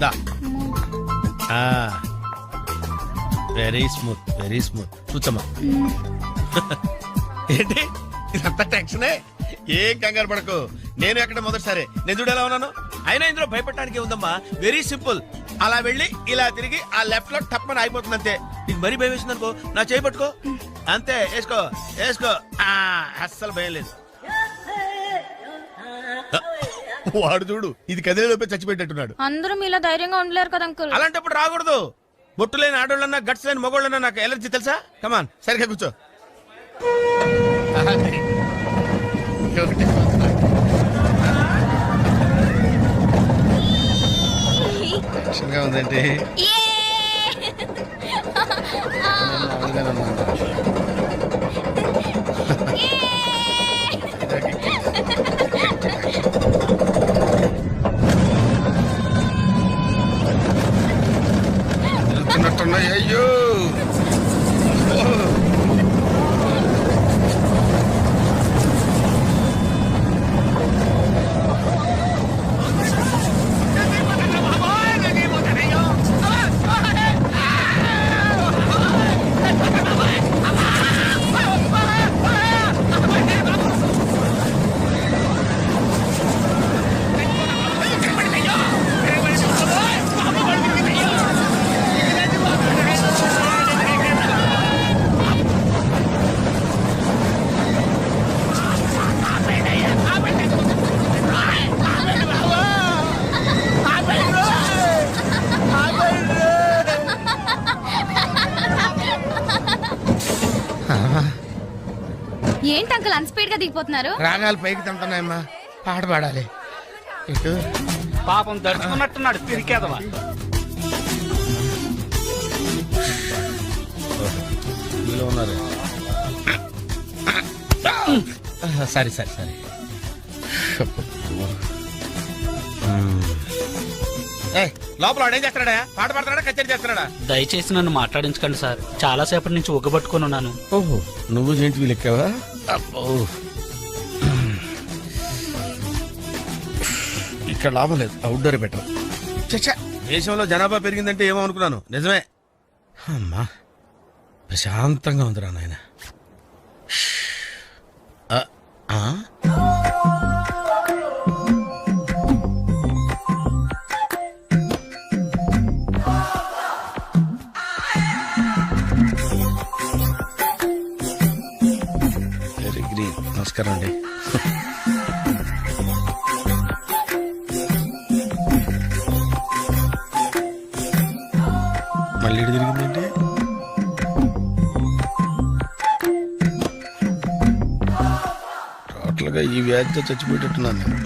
దా. Very smooth, very smooth. కూర్చోమ్మా. ఏంటి ఇదంతా టెన్షనే? ఏం కంగారు పడకు. నేను ఎక్కడ మొదటిసారి నేను చూడేలా ఉన్నాను. అయినా ఇందులో భయపడటానికి ఉందమ్మా. Very simple. అలా వెళ్ళి ఇలా తిరిగి ఆ లెఫ్ట్ లో టప్పని అయిపోతుంది అంతే. నీకు మరీ భయం వేసింది అనుకో, నా చేయి పట్టుకో అంతే. వేసుకో వేసుకో. అస్సలు భయం లేదు. వాడు చూడు, ఇది కదిలేలోపే చచ్చిపెట్టేట్టున్నాడు. అందరూ మీలా ధైర్యంగా ఉండలేరు కదా అంకుల్. అలాంటప్పుడు రాకూడదు. బొట్టు లేని ఆడోళ్ళన్నా, గట్స్ లేని మగోళ్ళన్నా నాకు ఎలర్జీ తెలుసా? కమాన్, సరిగ్గా కూర్చో. టెన్షన్గా ఉందేంటి? అయ్యో, ఏంటి అంకుల్ అన్స్పీడ్ గా దిగిపోతున్నారు? రాగాలు పైకి తింటున్నాయమ్మా, పాట పాడాలి. ఇటు పాపం దడుచుకున్నట్టున్నాడు తిరిగేదవా. ఉన్నారు. సరే సరే సరే. లోపల వాడు ఏం చేస్తున్నాడా? పాట పాడుతున్నాడా, కచేరీ చేస్తున్నాడా? దయచేసి నన్ను మాట్లాడించకండి సార్, చాలా సేపటి నుంచి ఉగ్గబట్టుకుని ఉన్నాను. ఓహో, నువ్వు జెంట్ వీల్ ఎక్కావా? అబ్బో, ఇక్కడ లాభం లేదు, అవుట్డోర్ బెటర్. చచ్చా, దేశంలో జనాభా పెరిగిందంటే ఏమో అనుకున్నాను, నిజమే. అమ్మా, ప్రశాంతంగా ఉందిరా నాయన. Very green. నమస్కారం అండి. మళ్ళీ ఇటు తిరిగిందంటే టోటల్గా ఈ వ్యాధితో చచ్చిపోయేటట్టున్నాను నేను.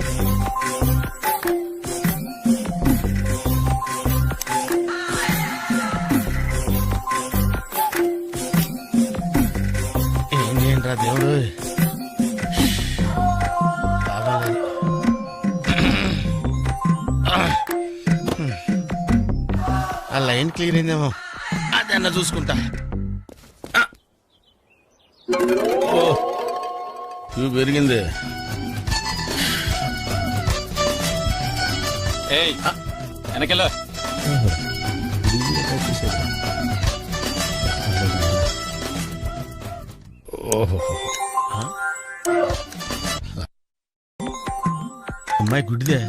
ఏం చేయండిరా దేవుడు, బాగాలేదు. ఆ లైన్ క్లియర్ అయిందేమో, అదన్నా చూసుకుంటా. ఓ, పెరిగింది. వెనకెళ్ళ ఓహో, అమ్మాయి గుడ్డిదే.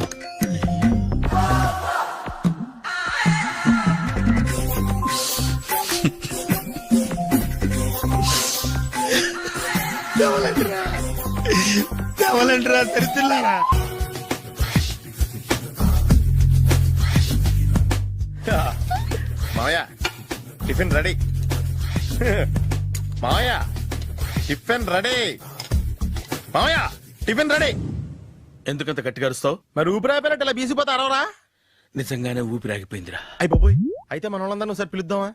దేవాలంటరా తెరిచిల్లారా? మావయ్య టిఫిన్ రెడీ. మావయ్య టిఫిన్ రెడీ. మావయ్య టిఫిన్ రెడీ. ఎందుకంత గట్టిగా అరుస్తావు? మరి ఊపిరి అయిపోయినట్టు ఇలా బీసిపోతే అరవరా? నిజంగానే ఊపిరాగిపోయిందిరా. అయ్యి బాబోయ్, అయితే మన వాళ్ళందరినీ ఒకసారి పిలుద్దామా?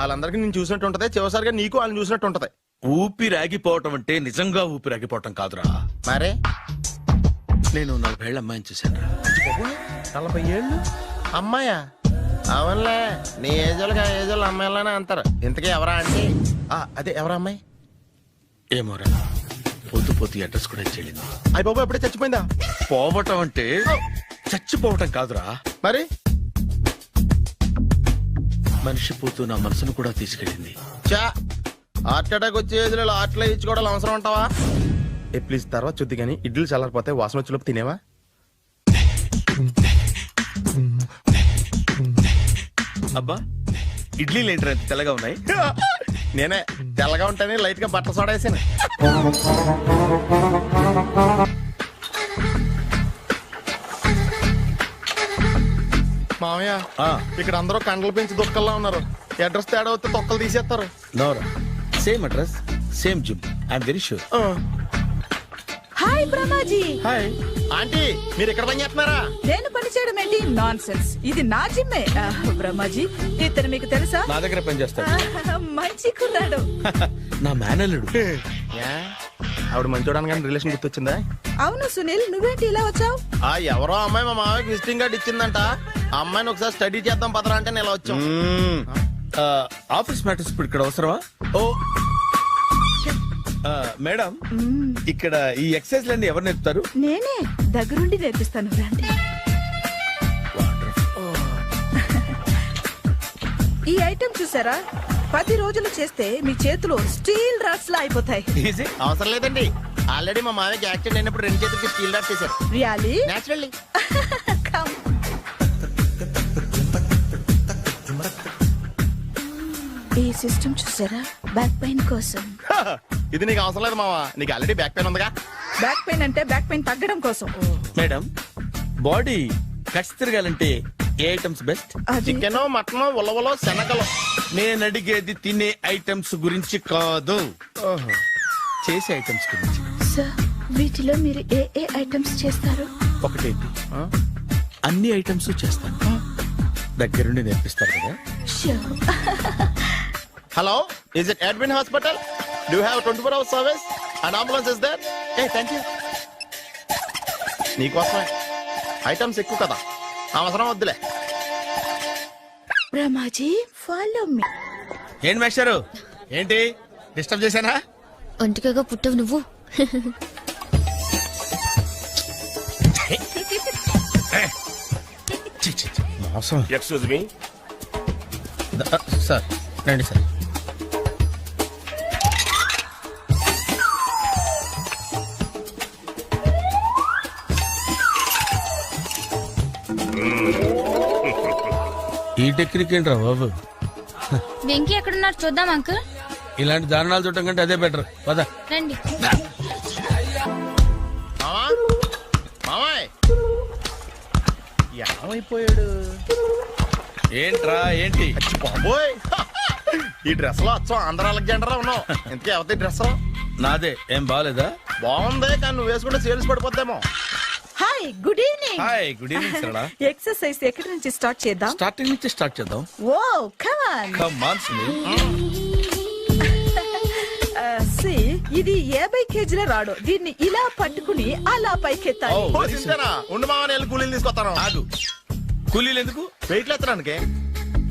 వాళ్ళందరికీ నేను చూసినట్టు ఉంటది, చివరిసారిగా నీకు వాళ్ళని చూసినట్టు ఉంటది. ఊపిరాగిపోవటం అంటే నిజంగా ఊపిరాగిపోవటం కాదురా. మరే నేను 40 ఏళ్ల అమ్మాయిని చూశాను. 40 ఏళ్ళు అమ్మాయా? అవునులే, నీ ఏజోళ్ళకి ఆ ఏజోళ్ళు అమ్మాయిలానే అంటారు. ఇంతకీ ఎవరా అంటే? అదే ఎవరా అమ్మాయి? ఏమోరా, పొద్దు పొద్దు అడ్రస్ కూడా చెల్లింది. అయ్యి బాబు ఎప్పుడే చచ్చిపోయిందా? పోవటం అంటే చచ్చిపోవటం కాదురా, మరి మనిషి పోతూ నా మనసును కూడా తీసుకెళ్ళింది. చా, హార్ట్ అటాక్ వచ్చే ఏజ్లో హార్ట్లో ఇచ్చుకోవడం అవసరం అంటావా? ప్లీజ్ తర్వాత చుద్ది కానీ ఇడ్లీలు చల్లారిపోతే వాసన వచ్చేలోపు తినేవా? అబ్బా, ఇడ్లీలు ఏంటి అంత తెల్లగా ఉన్నాయి? నేనే తెల్లగా ఉంటానే లైట్ గా బట్టలు సోడేసాను. మామయ్య, ఇక్కడ అందరూ కండలు పెంచి దుక్కల్లా ఉన్నారు. అడ్రస్ తేడా వస్తే తొక్కలు తీసేస్తారు. నోరా, same address, same gym. I'm very sure. Hi Brahmaji. Hi aunty, మీరు ఇక్కడ పని చేస్తున్నారా? నేను పని చేయడం ఏంటి? నాన్ సెన్స్, ఇది నా జిమ్మే. బ్రహ్మాజీ, ఇతను మీకు తెలుసా? నా దగ్గర పని చేస్తాడు. మంచి కుర్రాడు. నా మేనల్లుడు. ఆవిడ మంచి చూడడానికి రిలేషన్ గుర్తొచ్చిందా? అవును సునీల్, నువ్వేంటి ఇలా వచ్చావు? ఎవరో అమ్మాయి మా మామయ్యకి విజిటింగ్ కార్డు ఇచ్చిందంట. ఆ అమ్మాయిని ఒకసారి స్టడీ చేద్దాం పదరా అంటే నేను ఇలా వచ్చాం. ఆఫీస్ మ్యాటర్స్ ఇప్పుడు ఇక్కడ అవసరమా? ఓ మేడం, ఇక్కడ ఈ ఎక్సర్సైజ్ లన్నీ ఎవరు నేర్పుతారు? నేనే దగ్గరుండి నేర్పిస్తాను, రండి. ఈ ఐటెం చూసారా? 10 రోజులు చేస్తే మీ చేతులు స్టీల్ రాట్స్ లా అయిపోతాయి. అవసరం లేదండి, ఆల్రెడీ మా మామయ్యకి యాక్సిడెంట్ అయినప్పుడు 2 చేతులకి స్టీల్ రాట్ చేశారు. రియల్లీ? నేచురల్లీ. ఈ సిస్టమ్ చూసారా? బ్యాక్ పెయిన్ కోసం. ఇది నీకు అవసరం లేదు మావా, నీకు ఆల్రెడీ బ్యాక్ పెయిన్ ఉందిగా. బ్యాక్ పెయిన్ అంటే బ్యాక్ పెయిన్ తగ్గడం కోసం. మేడం, బాడీ కట్స్ తిరగాలంటే ఏ ఐటమ్స్ బెస్ట్? చికెన్, మటన్, ఉలవలో, శనగలు. నేను అడిగేది తినే ఐటమ్స్ గురించి కాదు, చేసే ఐటమ్స్ గురించి. సార్, వీటిలో మీరు ఏ ఏ ఐటమ్స్ చేస్తారు? ఒకటేంటి, అన్ని ఐటమ్స్ చేస్తాను. దగ్గరుండి నేర్పిస్తారు కదా. Hello, is it admin hospital? Do have 24 hours service and ambulance is there? Thank you. నీకోసమే ఐటమ్స్ ఎక్కువ కదా, అవసరం వద్దులే. Brahmaji follow me. ఏంటి మేస్టారు, ఏంటి డిస్టర్బ్ చేశానా? ఒంటికగా పుట్టవు నువ్వు. మోసం. ఎక్స్క్యూజ్ మీ సార్, రండి సార్. ఈ టెక్నిక్ ఏంట్రా బాబు? వెంకీ ఎక్కడున్నారు చూద్దాం అంకుల్. ఇలాంటి దారుణాలు చూడటం కంటే అదే బెటర్. పద రండి. మామాయ్ ఏమైపోయాడు? ఏంట్రా ఏంటి? బాబోయ్, ఈ డ్రెస్ లో అచ్చం ఆంధ్ర అలెగ్జాండర్ ఉన్నావు. ఇంతకీ ఎవరి డ్రెస్? నాదే. ఏం బాగాలేదా? బాగుంది, కానీ నువ్వు వేసుకుంటే సేల్స్ పడిపోద్దేమో. Hi, good evening. Hi, good evening Sarala. Exercise ఎక్కడి నుంచి స్టార్ట్ చేద్దాం? స్టార్టింగ్ నుంచి స్టార్ట్ చేద్దాం. Oh come on. Come on Sunil. ఇది 50 కేజీల రాడు. దీన్ని ఇలా పట్టుకుని అలా పైకెత్తాలి. ఉండు మామ, నేను కూలీలు తీసుకొస్తాను. ఆగు. కూలీలు ఎందుకు? వెయిట్ ఎత్తడానికి.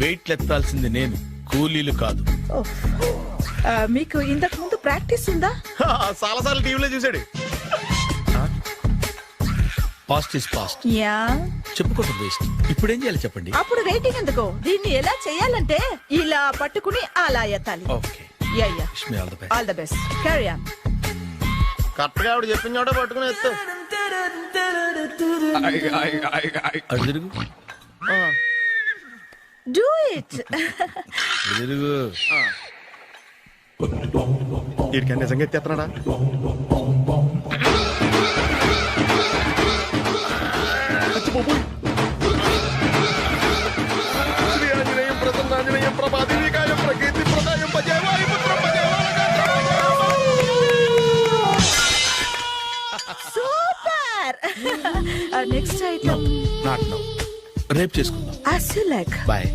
వెయిట్ ఎత్తాల్సింది నేను, కూలీలు కాదు. మీకు ఇంతకు ముందు ప్రాక్టీస్ ఉందా? చాలా సార్లు టీవీలో చూసాడు. Past is past. యా, చెప్పుకోవడం వేస్ట్. ఇప్పుడు ఏం చేయాలి చెప్పండి. అప్పుడు వెయిటింగ్ ఎందుకు? దీన్ని ఎలా చేయాలంటే ఇలా పట్టుకుని అలా ఎత్తాలి. Okay, ya ya, wish me all the best. All the best. Carry on. Correct గా ఆవిడ చెప్పిన చోట పట్టుకుని ఎత్తు. అటు తిరుగు. Do it. తిరుగు. వీడికి నిజంగా ఎత్తేస్తున్నాడా? Super. Next item not now, రేపు చేసుకుందాం. as you like. Bye.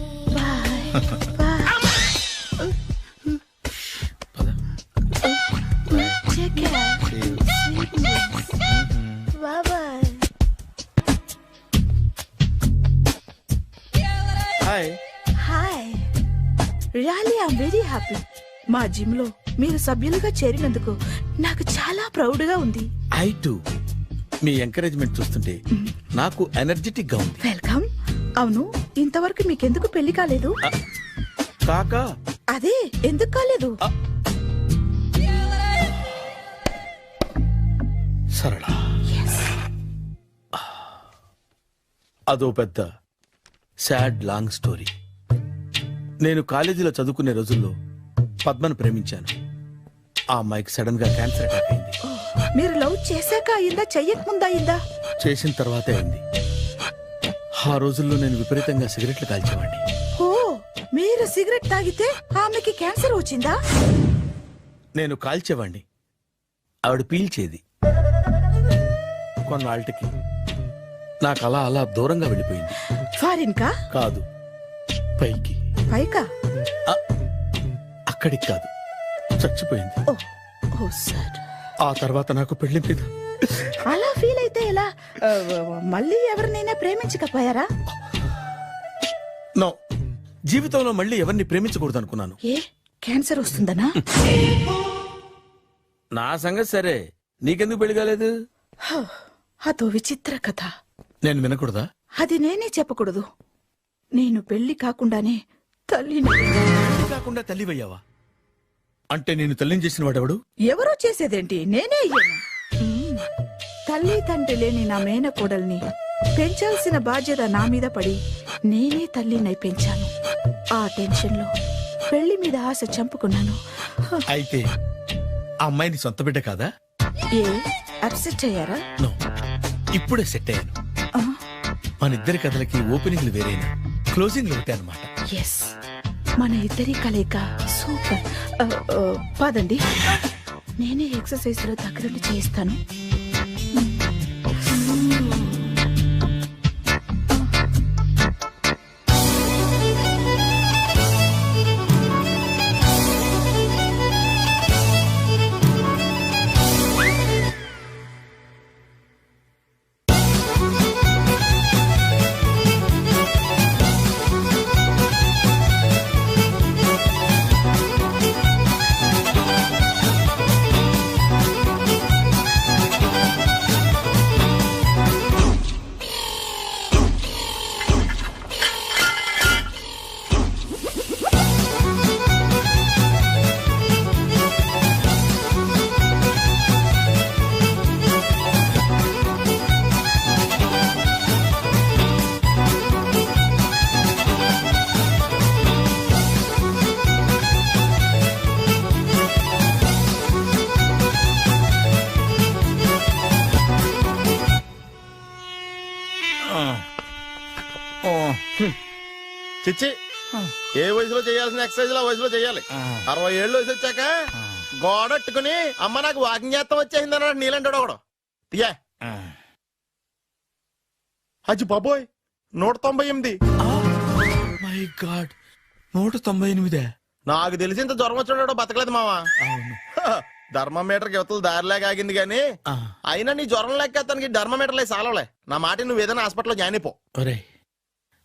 Take care. Bye bye. Hi. Hi, really I'm very happy. మా జిమ్ లో మీరు సభ్యులుగా చేరినందుకు నాకు చాలా ప్రౌడ్ గా ఉంది. I to. మీ ఎంకరేజ్మెంట్ చూస్తుంటే నాకు ఎనర్జెటిక్ గా ఉంది. వెల్కమ్. అవును, ఇంతవరకు మీకెందుకు పెళ్లి కాలేదు? కాకా, అదే ఎందుకు కాలేదు? సరళ, అదో పెద్ద సాడ్ లాంగ్ స్టోరీ. నేను కాలేజీలో చదువుకునే రోజుల్లో పద్మను ప్రేమించాను. ఆ అమ్మాయికి సడన్ గా క్యాన్సర్ అటాక్ అయింది. మీరు లవ్ చేశాక అయిందా, చెయ్యక ముందా అయిందా? చేసిన తర్వాతే అయింది. ఆ రోజుల్లో నేను విపరీతంగా సిగరెట్లు కాల్చేవాడిని. ఓ, మీరు సిగరెట్ తాగితే ఆమెకి క్యాన్సర్ వచ్చిందా? నేను కాల్చేవాడిని, ఆవిడ పీల్చేది. కొన్నాళ్ళకి నాకు అలా అలా దూరంగా వెళ్ళిపోయింది. ఫారిన్ కా? కాదు, పైకి. పైకా? అక్కడికి కాదు, చచ్చిపోయింది. ఓ సార్. ఆ తర్వాత నాకు పెళ్లి మీద. అలా ఫీల్ అయితే ఎలా? మళ్ళీ ఎవరినైనా ప్రేమించకపోయారా? నో, జీవితంలో మళ్ళీ ఎవరిని ప్రేమించకూడదు అనుకున్నాను. ఏ, క్యాన్సర్ వస్తుందనా? నా సంగతి సరే, నీకెందుకు పెళ్లి కాలేదు? అదో విచిత్ర కథ. నేను వినకూడదా? అది నేనే చెప్పకూడదు. నేను పెళ్లి కాకుండానే తల్లిని. కాకుండా తల్లివయ్యావా? అంటే నేను తల్లిని చేసిన వాడెవడు? ఎవరో చేసేదేంటి, నేనే అయ్యాను. తల్లి తండ్రి లేని నా మేనకోడల్ని పెంచాల్సిన బాధ్యత నా మీద పడి నేనే తల్లినై పెంచాను. ఆ టెన్షన్ లో పెళ్లి మీద ఆశ చంపుకున్నాను. అయితే ఆ అమ్మాయిని సొంత బిడ్డ కాదా? ఏ, అప్సెట్ అయ్యారా? నో, ఇప్పుడే సెట్ అయ్యాను. మన ఇద్దరి కథలకి ఓపెనింగ్లు వేరేనా, క్లోజింగ్లు ఒకటే అనమాట. ఎస్, మన ఇద్దరి కలయిక సూపర్. పదండి, నేనే ఎక్సర్సైజ్ లో దగ్గరుండి చేయిస్తాను. చిచ్చి ఏ వయసులో చేయాల్సిన ఎక్సర్సైజ్ ఆ వయసులో చేయాలి. 60 ఏళ్ళు వయసు వచ్చాక గోడట్టుకుని అమ్మ నాకు వాకింగ్ చేస్తాం వచ్చేసింది అన్నాడు నీలంటాడు ఒకడు. తీయా అచ్చి బాబోయ్ 198. My God 198. నాకు తెలిసి ఇంత జ్వరం వచ్చాడో బతకలేదు మావా. ధర్మమీటర్ యువతలు దారిలాగా ఆగింది గానీ అయినా నీ జ్వరం లెక్క అతనికి ధర్మమీటర్లే సాలవలే. నా మాట నువ్వు ఏదైనా హాస్పిటల్లో జాయిన్ అయిపో. ఒరేయ్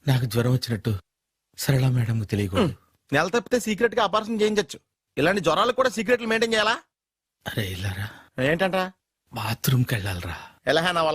నాకు జ్వరం వచ్చినట్టు సరళ మేడం తెలియకూడదు. నెల తప్పితే సీక్రెట్ గా ఆపరేషన్ చేయించచ్చు. ఇలాంటి జ్వరాలకు కూడా సీక్రెట్లు మెయింటైన్ చేయాలా? అరే ఇల్లారా ఏంటంటా బాత్రూమ్కి వెళ్ళాలరా. ఎలా నా వాళ్ళ